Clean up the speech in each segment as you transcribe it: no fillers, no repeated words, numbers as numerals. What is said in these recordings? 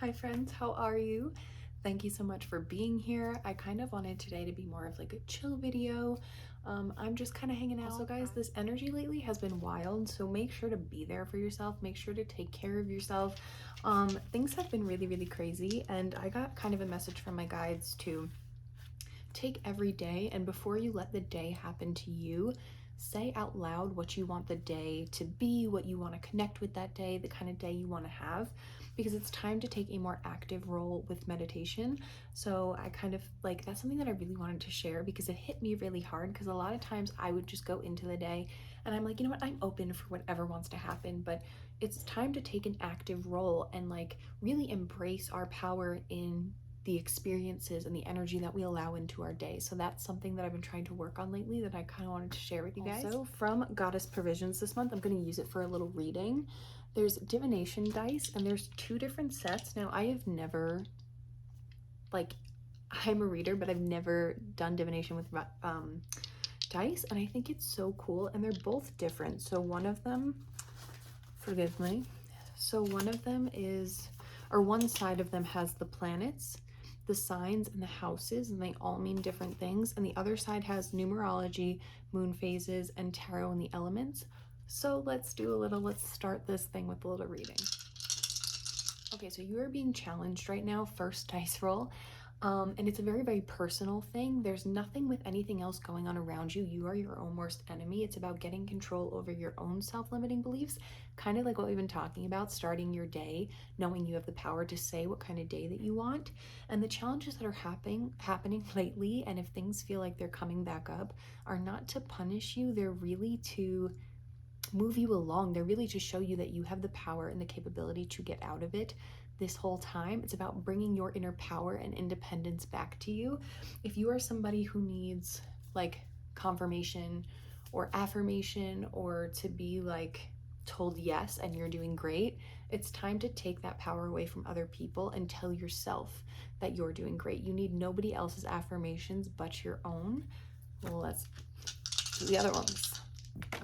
Hi friends, how are you? Thank you so much for being here. I kind of wanted today to be more of like a chill video. I'm just kind of hanging out. Also guys, this energy lately has been wild, so make sure to be there for yourself. Make sure to take care of yourself. Things have been really, really crazy, and I got kind of a message from my guides to take every day, and before you let the day happen to you, say out loud what you want the day to be, what you want to connect with that day, the kind of day you want to have, because it's time to take a more active role with meditation. So I kind of like, that's something that I really wanted to share because it hit me really hard, because a lot of times I would just go into the day and I'm like, you know what, I'm open for whatever wants to happen, but it's time to take an active role and like really embrace our power in the experiences and the energy that we allow into our day. So that's something that I've been trying to work on lately that I kind of wanted to share with you guys. Also, from Goddess Provisions this month, I'm going to use it for a little reading. There's divination dice, and there's 2 different sets. Now, I have never, like, I'm a reader, but I've never done divination with dice, and I think it's so cool, and they're both different. So one of them, forgive me, so one of them is, or one side of them has the planets, the signs, and the houses, and they all mean different things. And the other side has numerology, moon phases, and tarot and the elements. So let's start this thing with a little reading. Okay, so you are being challenged right now, first dice roll. And it's a very, very personal thing. There's nothing with anything else going on around you. You are your own worst enemy. It's about getting control over your own self-limiting beliefs, kind of like what we've been talking about, starting your day, knowing you have the power to say what kind of day that you want. And the challenges that are happening lately, and if things feel like they're coming back up, are not to punish you. They're really to move you along. They're really to show you that you have the power and the capability to get out of it. This whole time, it's about bringing your inner power and independence back to you. If you are somebody who needs like confirmation or affirmation, or to be like told yes and you're doing great, it's time to take that power away from other people and tell yourself that you're doing great. You need nobody else's affirmations but your own. Well, let's do the other ones.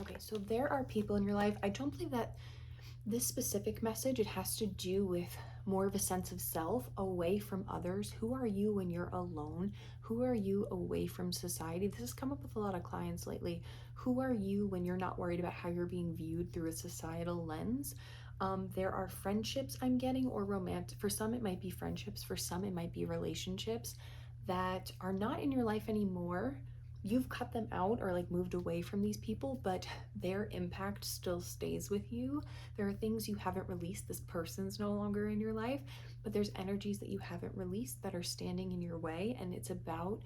Okay, so there are people in your life. I don't believe that this specific message, it has to do with more of a sense of self away from others. Who are you when you're alone? Who are you away from society? This has come up with a lot of clients lately. Who are you when you're not worried about how you're being viewed through a societal lens? There are friendships I'm getting, or romantic. For some, it might be friendships. For some, it might be relationships that are not in your life anymore. You've cut them out or like moved away from these people, but their impact still stays with you. There are things you haven't released. This person's no longer in your life, but there's energies that you haven't released that are standing in your way. And it's about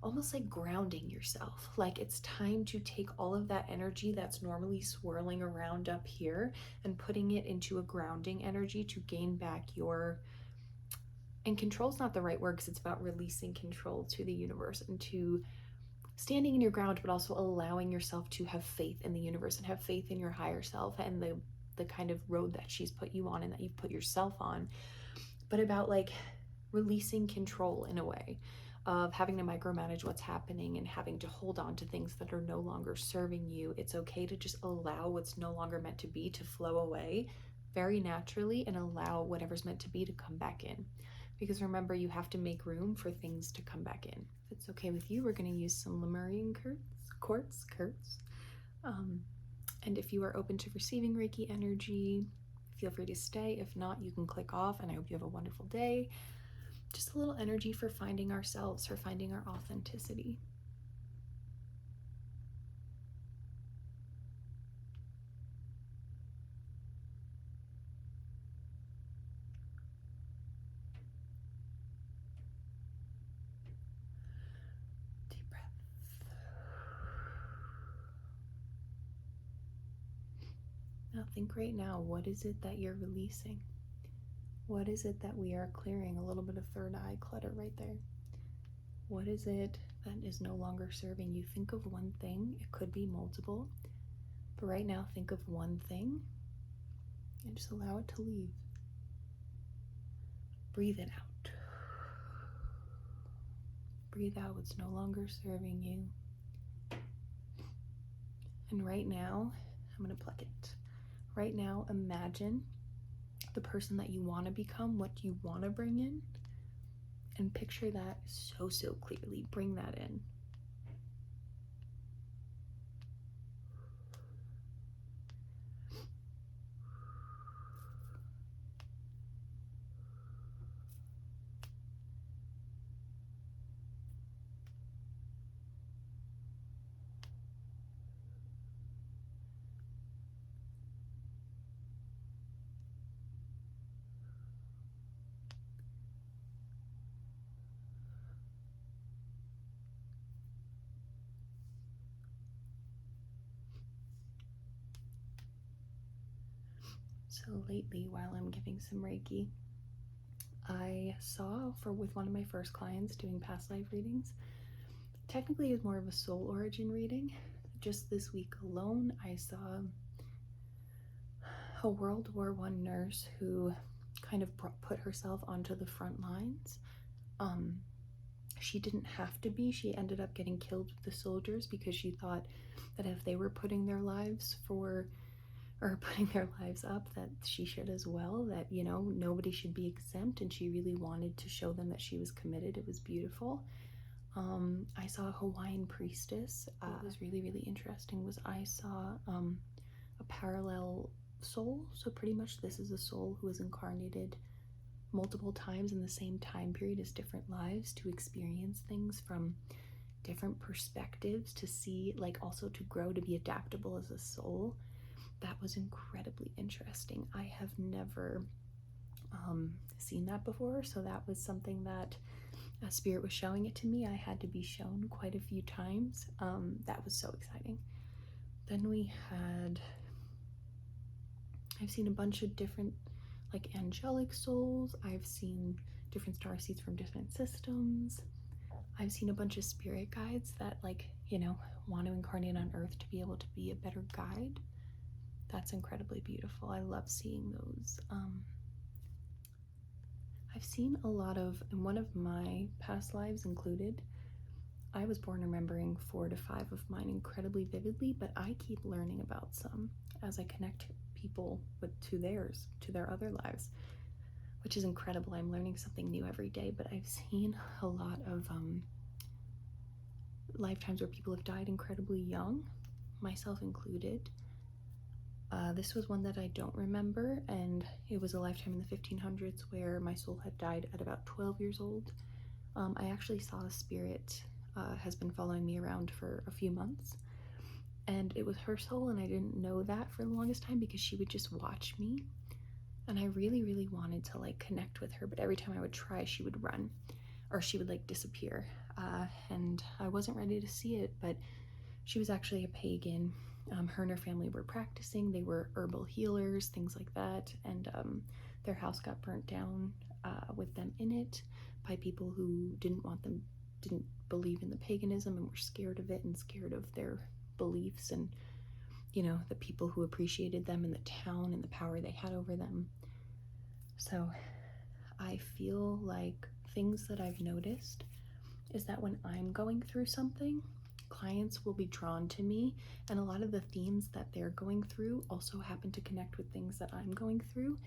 almost like grounding yourself. Like it's time to take all of that energy that's normally swirling around up here and putting it into a grounding energy to gain back your, and control's not the right word because it's about releasing control to the universe and to standing in your ground, but also allowing yourself to have faith in the universe and have faith in your higher self and the kind of road that she's put you on and that you've put yourself on. But about like releasing control in a way of having to micromanage what's happening and having to hold on to things that are no longer serving you. It's okay to just allow what's no longer meant to be to flow away very naturally and allow whatever's meant to be to come back in. Because remember, you have to make room for things to come back in. If it's okay with you, we're going to use some Lemurian quartz. And if you are open to receiving Reiki energy, feel free to stay. If not, you can click off, and I hope you have a wonderful day. Just a little energy for finding ourselves, for finding our authenticity. Deep breath. Now think right now, what is it that you're releasing? What is it that we are clearing? A little bit of third eye clutter right there. What is it that is no longer serving you? Think of one thing. It could be multiple, but right now think of one thing and just allow it to leave. Breathe it out. Breathe out what's no longer serving you. And right now, I'm going to pluck it. Right now, imagine the person that you want to become, what you want to bring in, and picture that so clearly. Bring that in. So lately, while I'm giving some Reiki, I saw with one of my first clients doing past life readings, technically it was more of a soul origin reading. Just this week alone, I saw a World War I nurse who kind of put herself onto the front lines. She didn't have to be. She ended up getting killed with the soldiers because she thought that if they were putting their lives up, that she should as well, that, you know, nobody should be exempt, and she really wanted to show them that she was committed. It was beautiful. I saw a Hawaiian priestess. What was really interesting was I saw a parallel soul. So pretty much this is a soul who was incarnated multiple times in the same time period as different lives to experience things from different perspectives, to see, like, also to grow, to be adaptable as a soul. That was incredibly interesting. I have never seen that before, so that was something that Spirit was showing it to me. I had to be shown quite a few times. That was so exciting. Then I've seen a bunch of different, like, angelic souls. I've seen different star seeds from different systems. I've seen a bunch of spirit guides that, like, you know, want to incarnate on Earth to be able to be a better guide. That's incredibly beautiful. I love seeing those. I've seen a lot of, in one of my past lives included, I was born remembering 4 to 5 of mine incredibly vividly, but I keep learning about some as I connect people to their other lives, which is incredible. I'm learning something new every day. But I've seen a lot of lifetimes where people have died incredibly young, myself included. This was one that I don't remember, and it was a lifetime in the 1500s where my soul had died at about 12 years old. I actually saw a spirit has been following me around for a few months, and it was her soul, and I didn't know that for the longest time because she would just watch me, and I really wanted to, like, connect with her, but every time I would try, she would run, or she would, like, disappear, and I wasn't ready to see it. But she was actually a pagan. Her and her family were practicing. They were herbal healers, things like that, and their house got burnt down with them in it by people who didn't believe in the paganism and were scared of it and scared of their beliefs, and, you know, the people who appreciated them in the town and the power they had over them. So I feel like things that I've noticed is that when I'm going through something, clients will be drawn to me, and a lot of the themes that they're going through also happen to connect with things that I'm going through.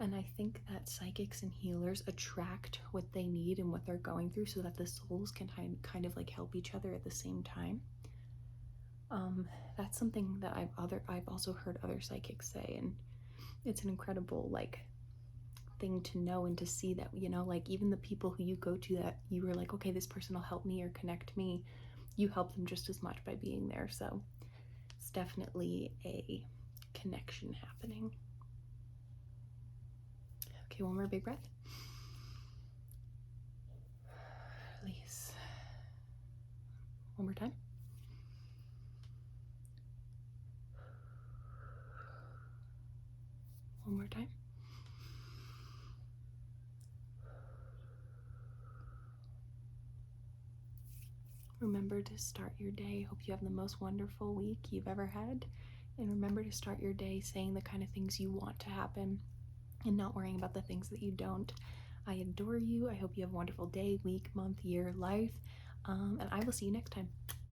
And I think that psychics and healers attract what they need and what they're going through, so that the souls can kind of like help each other at the same time. That's something that I've also heard other psychics say, and it's an incredible, like, thing to know and to see that, you know, like, even the people who you go to that you were like, okay, this person will help me or connect me, you help them just as much by being there. So it's definitely a connection happening. Okay, one more big breath. Release. One more time. One more time. Remember to start your day. Hope you have the most wonderful week you've ever had. And remember to start your day saying the kind of things you want to happen and not worrying about the things that you don't. I adore you. I hope you have a wonderful day, week, month, year, life. And I will see you next time.